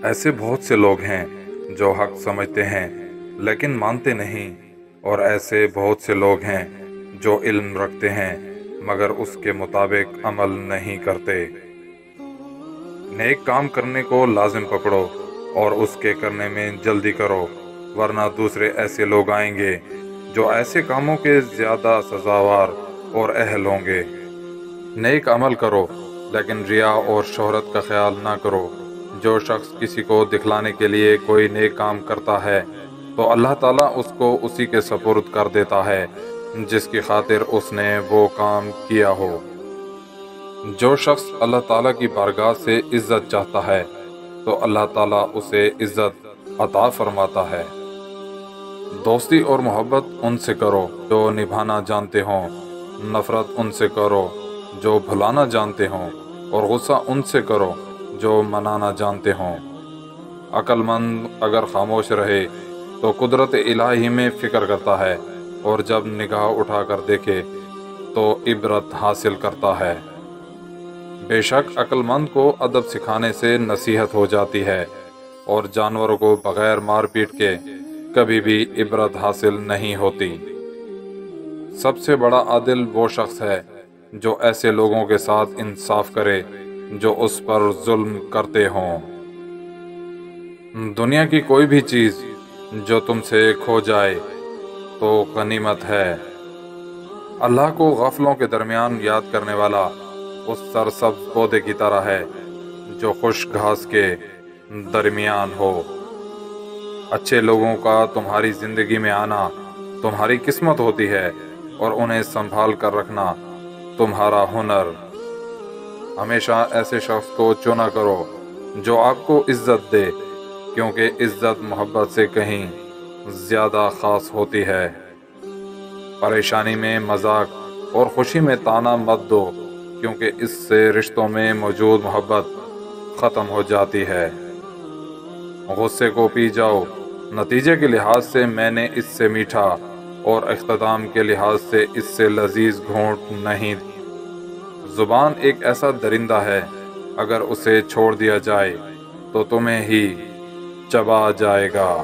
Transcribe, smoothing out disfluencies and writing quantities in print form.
ایسے بہت سے لوگ ہیں جو حق سمجھتے ہیں لیکن مانتے نہیں، اور ایسے بہت سے لوگ ہیں جو علم رکھتے ہیں مگر اس کے مطابق عمل نہیں کرتے۔ نیک کام کرنے کو لازم پکڑو اور اس کے کرنے میں جلدی کرو، ورنہ دوسرے ایسے لوگ آئیں گے جو ایسے کاموں کے زیادہ سزاوار اور اہل ہوں گے۔ نیک عمل کرو لیکن ریا اور شہرت کا خیال نہ کرو۔ جو شخص کسی کو دکھلانے کے لیے کوئی نیک کام کرتا ہے تو اللہ تعالیٰ اس کو اسی کے سپرد کر دیتا ہے جس کی خاطر اس نے وہ کام کیا ہو۔ جو شخص اللہ تعالیٰ کی بارگاہ سے عزت چاہتا ہے تو اللہ تعالیٰ اسے عزت عطا فرماتا ہے۔ دوستی اور محبت ان سے کرو جو نبھانا جانتے ہوں، نفرت ان سے کرو جو بھلانا جانتے ہوں، اور غصہ ان سے کرو جو منانا جانتے ہوں۔ عقل مند اگر خاموش رہے تو قدرت الہی میں فکر کرتا ہے، اور جب نگاہ اٹھا کر دیکھے تو عبرت حاصل کرتا ہے۔ بے شک عقل مند کو ادب سکھانے سے نصیحت ہو جاتی ہے، اور جانوروں کو بغیر مار پیٹ کے کبھی بھی عبرت حاصل نہیں ہوتی۔ سب سے بڑا عادل وہ شخص ہے جو ایسے لوگوں کے ساتھ انصاف کرے جو اس پر ظلم کرتے ہوں۔ دنیا کی کوئی بھی چیز جو تم سے کھو جائے تو غنیمت ہے۔ اللہ کو غفلوں کے درمیان یاد کرنے والا اس سرسبز پودے کی طرح ہے جو خشک گھاس کے درمیان ہو۔ اچھے لوگوں کا تمہاری زندگی میں آنا تمہاری قسمت ہوتی ہے، اور انہیں سنبھال کر رکھنا تمہارا ہنر۔ ہمیشہ ایسے شخص کو چنا کرو جو آپ کو عزت دے، کیونکہ عزت محبت سے کہیں زیادہ خاص ہوتی ہے۔ پریشانی میں مذاق اور خوشی میں طعنہ مت دو، کیونکہ اس سے رشتوں میں موجود محبت ختم ہو جاتی ہے۔ غصے کو پی جاؤ، نتیجے کے لحاظ سے میں نے اس سے میٹھا اور اختتام کے لحاظ سے اس سے لذیذ گھونٹ نہیں۔ زبان ایک ایسا درندہ ہے، اگر اسے چھوڑ دیا جائے تو تمہیں ہی چبا جائے گا۔